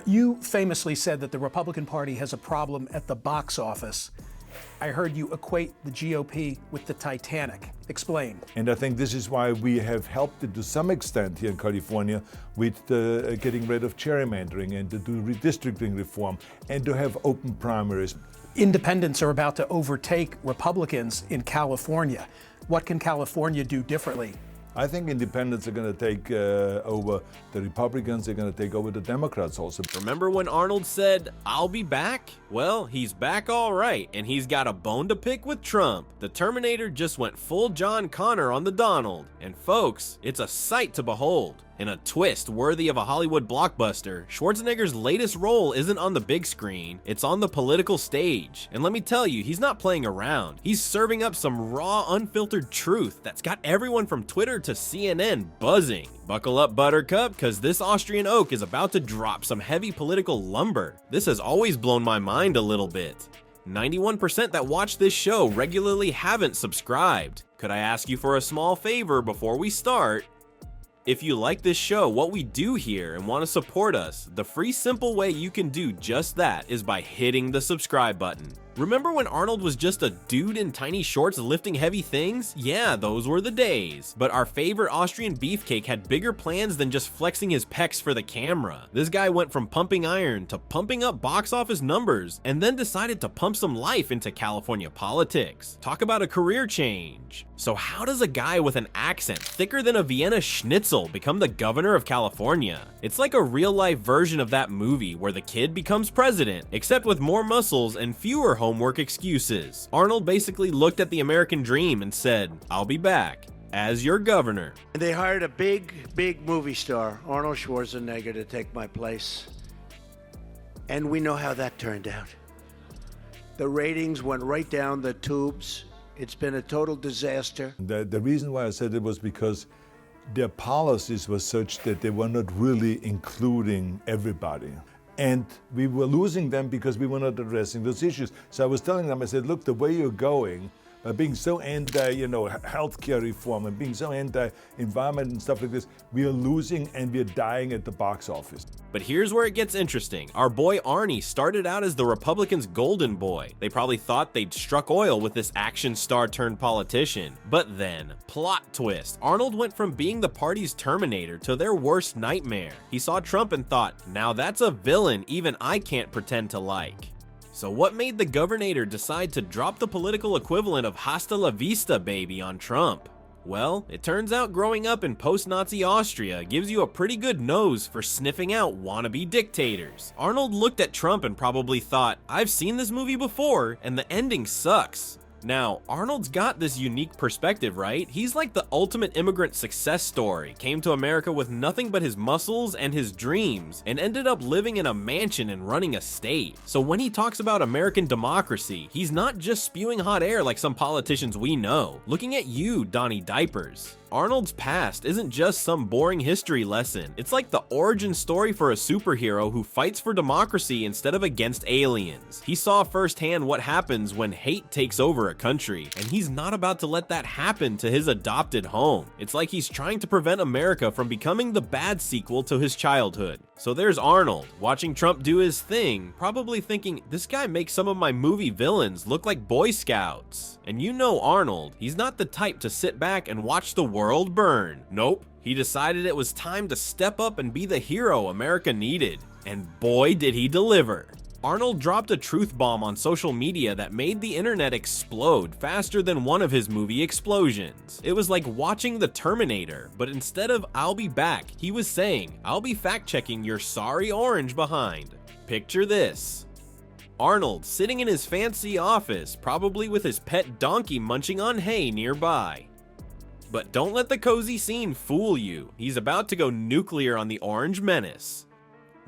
You famously said that the Republican Party has a problem at the box office. I heard you equate the GOP with the Titanic. Explain. And I think this is why we have helped it to some extent here in California with getting rid of gerrymandering and to do redistricting reform and to have open primaries. Independents are about to overtake Republicans in California. What can California do differently? I think independents are going to take over the Republicans, they're going to take over the Democrats also. Remember when Arnold said, "I'll be back"? Well, he's back all right, and he's got a bone to pick with Trump. The Terminator just went full John Connor on the Donald. And folks, it's a sight to behold. In a twist worthy of a Hollywood blockbuster, Schwarzenegger's latest role isn't on the big screen, it's on the political stage. And let me tell you, he's not playing around. He's serving up some raw, unfiltered truth that's got everyone from Twitter to CNN buzzing. Buckle up, Buttercup, cause this Austrian oak is about to drop some heavy political lumber. This has always blown my mind a little bit. 91% that watch this show regularly haven't subscribed. Could I ask you for a small favor before we start? If you like this show, what we do here, and want to support us, the free simple way you can do just that is by hitting the subscribe button. Remember when Arnold was just a dude in tiny shorts lifting heavy things? Yeah, those were the days. But our favorite Austrian beefcake had bigger plans than just flexing his pecs for the camera. This guy went from pumping iron to pumping up box office numbers, and then decided to pump some life into California politics. Talk about a career change. So how does a guy with an accent thicker than a Vienna Schnitzel become the governor of California? It's like a real-life version of that movie where the kid becomes president, except with more muscles and fewer homework excuses. Arnold basically looked at the American dream and said, "I'll be back as your governor." And they hired a big movie star, Arnold Schwarzenegger, to take my place. And we know how that turned out. The ratings went right down the tubes. It's been a total disaster. The reason why I said it was because their policies were such that they were not really including everybody. And we were losing them because we were not addressing those issues. So I was telling them, I said, look, the way you're going, by being so anti, healthcare reform and being so anti-environment and stuff like this, we are losing and we are dying at the box office. But here's where it gets interesting. Our boy Arnie started out as the Republicans' golden boy. They probably thought they'd struck oil with this action star turned politician. But then, plot twist, Arnold went from being the party's Terminator to their worst nightmare. He saw Trump and thought, now that's a villain even I can't pretend to like. So what made the Governator decide to drop the political equivalent of hasta la vista baby on Trump? Well, it turns out growing up in post-Nazi Austria gives you a pretty good nose for sniffing out wannabe dictators. Arnold looked at Trump and probably thought, I've seen this movie before and the ending sucks. Now, Arnold's got this unique perspective, right? He's like the ultimate immigrant success story. Came to America with nothing but his muscles and his dreams, and ended up living in a mansion and running a state. So when he talks about American democracy, he's not just spewing hot air like some politicians we know. Looking at you, Donnie Diapers. Arnold's past isn't just some boring history lesson. It's like the origin story for a superhero who fights for democracy instead of against aliens. He saw firsthand what happens when hate takes over a country, and he's not about to let that happen to his adopted home. It's like he's trying to prevent America from becoming the bad sequel to his childhood. So there's Arnold, watching Trump do his thing, probably thinking, this guy makes some of my movie villains look like Boy Scouts. And you know Arnold, he's not the type to sit back and watch the world burn. Nope, he decided it was time to step up and be the hero America needed. And boy did he deliver. Arnold dropped a truth bomb on social media that made the internet explode faster than one of his movie explosions. It was like watching the Terminator, but instead of "I'll be back," he was saying, "I'll be fact-checking your sorry orange behind." Picture this. Arnold sitting in his fancy office, probably with his pet donkey munching on hay nearby. But don't let the cozy scene fool you. He's about to go nuclear on the Orange Menace.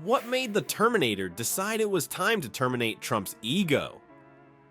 What made the Terminator decide it was time to terminate Trump's ego?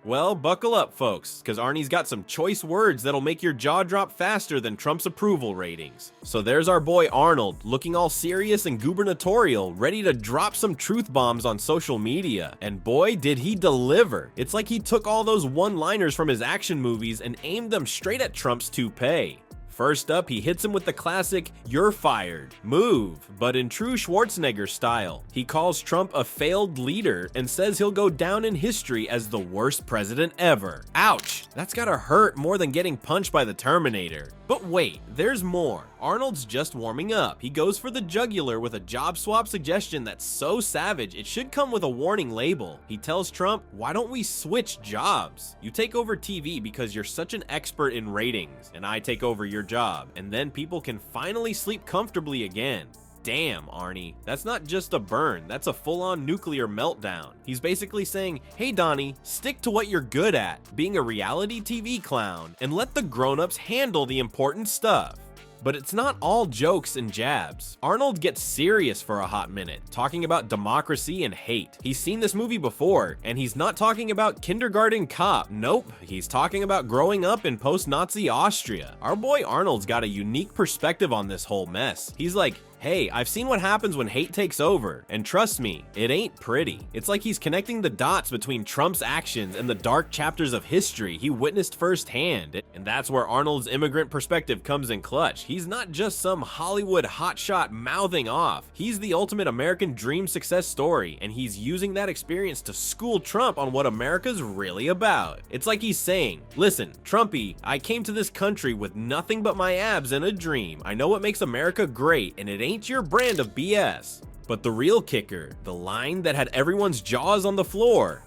Well, buckle up, folks, because Arnie's got some choice words that'll make your jaw drop faster than Trump's approval ratings. So there's our boy Arnold, looking all serious and gubernatorial, ready to drop some truth bombs on social media. And boy, did he deliver. It's like he took all those one-liners from his action movies and aimed them straight at Trump's toupee. First up, he hits him with the classic "you're fired" move, but in true Schwarzenegger style. He calls Trump a failed leader and says he'll go down in history as the worst president ever. Ouch, that's gotta hurt more than getting punched by the Terminator. But wait, there's more. Arnold's just warming up. He goes for the jugular with a job swap suggestion that's so savage it should come with a warning label. He tells Trump, why don't we switch jobs? You take over TV because you're such an expert in ratings, and I take over your job, and then people can finally sleep comfortably again. Damn, Arnie, that's not just a burn, that's a full-on nuclear meltdown. He's basically saying, hey Donnie, stick to what you're good at, being a reality TV clown, and let the grown-ups handle the important stuff. But it's not all jokes and jabs. Arnold gets serious for a hot minute, talking about democracy and hate. He's seen this movie before, and he's not talking about Kindergarten Cop. Nope, he's talking about growing up in post-Nazi Austria. Our boy Arnold's got a unique perspective on this whole mess. He's like, hey, I've seen what happens when hate takes over, and trust me, it ain't pretty. It's like he's connecting the dots between Trump's actions and the dark chapters of history he witnessed firsthand, and that's where Arnold's immigrant perspective comes in clutch. He's not just some Hollywood hotshot mouthing off. He's the ultimate American dream success story, and he's using that experience to school Trump on what America's really about. It's like he's saying, listen, Trumpy, I came to this country with nothing but my abs and a dream. I know what makes America great, and it ain't your brand of BS. But the real kicker, the line that had everyone's jaws on the floor.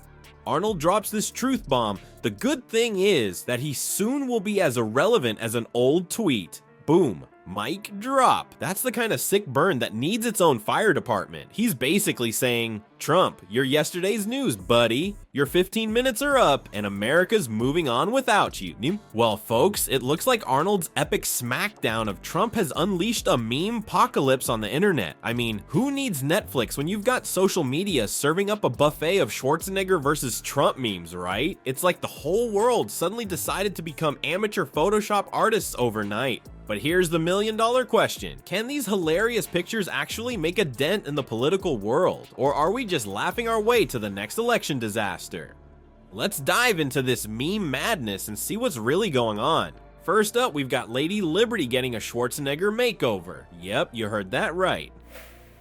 Arnold drops this truth bomb. The good thing is that he soon will be as irrelevant as an old tweet. Boom. Mic drop. That's the kind of sick burn that needs its own fire department. He's basically saying, Trump, you're yesterday's news, buddy. Your 15 minutes are up, and America's moving on without you. Well, folks, it looks like Arnold's epic smackdown of Trump has unleashed a meme apocalypse on the internet. I mean, who needs Netflix when you've got social media serving up a buffet of Schwarzenegger versus Trump memes, right? It's like the whole world suddenly decided to become amateur Photoshop artists overnight. But here's the million-dollar question. Can these hilarious pictures actually make a dent in the political world? Or are we just laughing our way to the next election disaster? Let's dive into this meme madness and see what's really going on. First up, we've got Lady Liberty getting a Schwarzenegger makeover. Yep, you heard that right.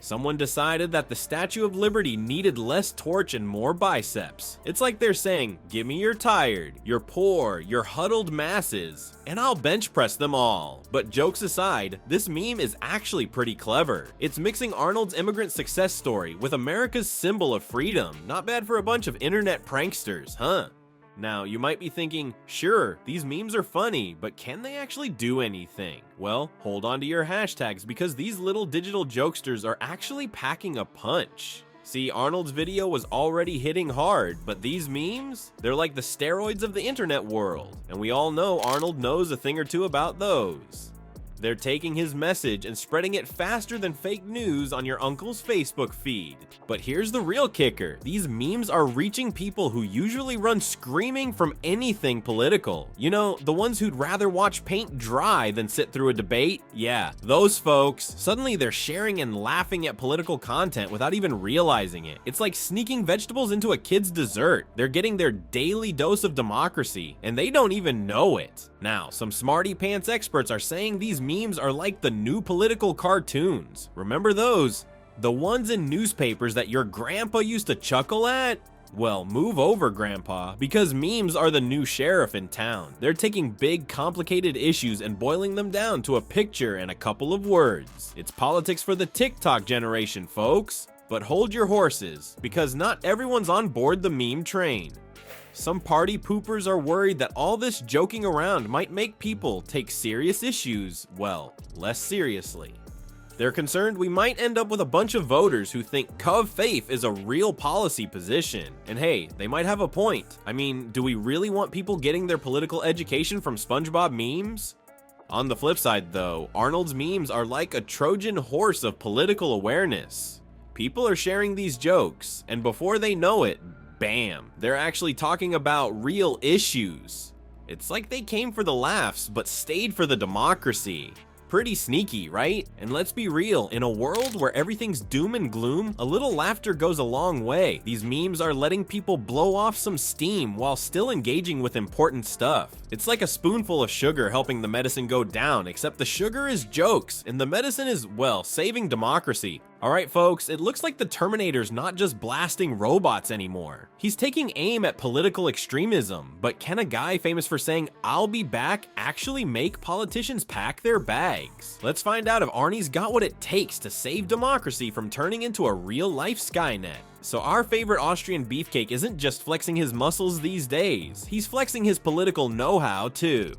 Someone decided that the Statue of Liberty needed less torch and more biceps. It's like they're saying, give me your tired, your poor, your huddled masses, and I'll bench press them all. But jokes aside, this meme is actually pretty clever. It's mixing Arnold's immigrant success story with America's symbol of freedom. Not bad for a bunch of internet pranksters, huh? Now, you might be thinking, sure, these memes are funny, but can they actually do anything? Well, hold on to your hashtags because these little digital jokesters are actually packing a punch. See, Arnold's video was already hitting hard, but these memes, they're like the steroids of the internet world, and we all know Arnold knows a thing or two about those. They're taking his message and spreading it faster than fake news on your uncle's Facebook feed. But here's the real kicker. These memes are reaching people who usually run screaming from anything political. You know, the ones who'd rather watch paint dry than sit through a debate? Yeah, those folks. Suddenly they're sharing and laughing at political content without even realizing it. It's like sneaking vegetables into a kid's dessert. They're getting their daily dose of democracy, and they don't even know it. Now, some smarty pants experts are saying these memes are like the new political cartoons. Remember those? The ones in newspapers that your grandpa used to chuckle at? Well, move over, Grandpa, because memes are the new sheriff in town. They're taking big, complicated issues and boiling them down to a picture and a couple of words. It's politics for the TikTok generation, folks. But hold your horses, because not everyone's on board the meme train. Some party poopers are worried that all this joking around might make people take serious issues, well, less seriously. They're concerned we might end up with a bunch of voters who think Cov Faith is a real policy position. And hey, they might have a point. I mean, do we really want people getting their political education from SpongeBob memes? On the flip side though, Arnold's memes are like a Trojan horse of political awareness. People are sharing these jokes, and before they know it, bam, they're actually talking about real issues. It's like they came for the laughs, but stayed for the democracy. Pretty sneaky, right? And let's be real, in a world where everything's doom and gloom, a little laughter goes a long way. These memes are letting people blow off some steam while still engaging with important stuff. It's like a spoonful of sugar helping the medicine go down, except the sugar is jokes, and the medicine is, well, saving democracy. Alright folks, it looks like the Terminator's not just blasting robots anymore. He's taking aim at political extremism, but can a guy famous for saying, "I'll be back," actually make politicians pack their bags? Let's find out if Arnie's got what it takes to save democracy from turning into a real-life Skynet. So our favorite Austrian beefcake isn't just flexing his muscles these days, he's flexing his political know-how too.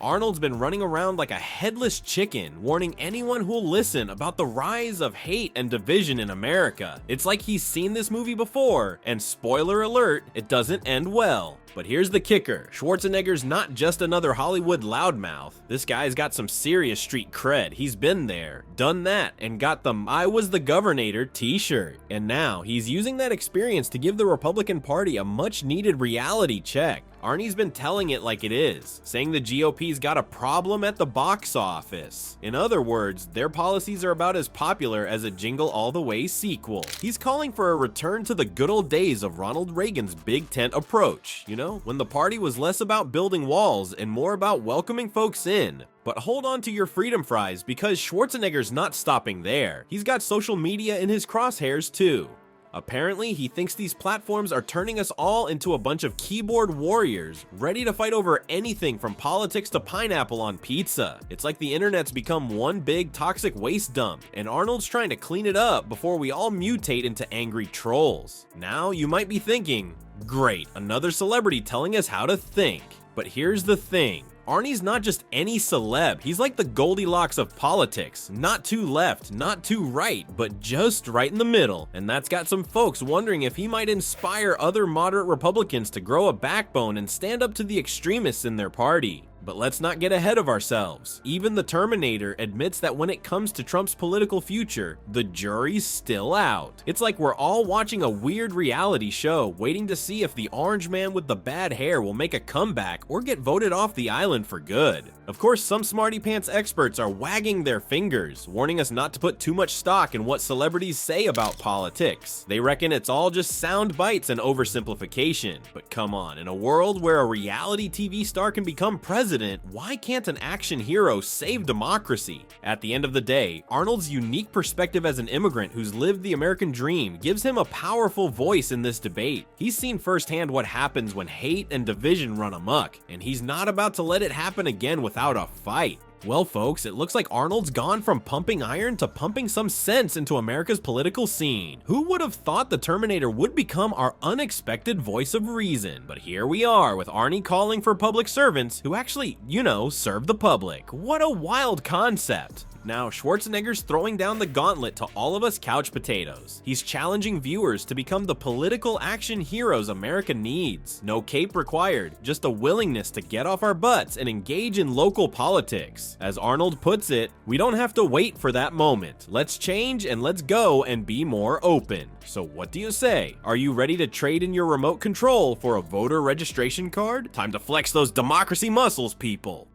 Arnold's been running around like a headless chicken, warning anyone who'll listen about the rise of hate and division in America. It's like he's seen this movie before, and spoiler alert, it doesn't end well. But here's the kicker, Schwarzenegger's not just another Hollywood loudmouth. This guy's got some serious street cred. He's been there, done that, and got the "I was the Governator" t-shirt. And now, he's using that experience to give the Republican Party a much-needed reality check. Arnie's been telling it like it is, saying the GOP's got a problem at the box office. In other words, their policies are about as popular as a Jingle All the Way sequel. He's calling for a return to the good old days of Ronald Reagan's big tent approach, you know, when the party was less about building walls and more about welcoming folks in. But hold on to your freedom fries, because Schwarzenegger's not stopping there. He's got social media in his crosshairs too. Apparently, he thinks these platforms are turning us all into a bunch of keyboard warriors, ready to fight over anything from politics to pineapple on pizza. It's like the internet's become one big toxic waste dump, and Arnold's trying to clean it up before we all mutate into angry trolls. Now, you might be thinking, great, another celebrity telling us how to think. But here's the thing. Arnie's not just any celeb, he's like the Goldilocks of politics. Not too left, not too right, but just right in the middle. And that's got some folks wondering if he might inspire other moderate Republicans to grow a backbone and stand up to the extremists in their party. But let's not get ahead of ourselves. Even the Terminator admits that when it comes to Trump's political future, the jury's still out. It's like we're all watching a weird reality show, waiting to see if the orange man with the bad hair will make a comeback or get voted off the island for good. Of course, some smarty pants experts are wagging their fingers, warning us not to put too much stock in what celebrities say about politics. They reckon it's all just sound bites and oversimplification. But come on, in a world where a reality TV star can become president, why can't an action hero save democracy? At the end of the day, Arnold's unique perspective as an immigrant who's lived the American dream gives him a powerful voice in this debate. He's seen firsthand what happens when hate and division run amok, and he's not about to let it happen again without a fight. Well folks, it looks like Arnold's gone from pumping iron to pumping some sense into America's political scene. Who would have thought the Terminator would become our unexpected voice of reason? But here we are with Arnie calling for public servants who actually, you know, serve the public. What a wild concept. Now, Schwarzenegger's throwing down the gauntlet to all of us couch potatoes. He's challenging viewers to become the political action heroes America needs. No cape required, just a willingness to get off our butts and engage in local politics. As Arnold puts it, we don't have to wait for that moment. Let's change and let's go and be more open. So what do you say? Are you ready to trade in your remote control for a voter registration card? Time to flex those democracy muscles, people.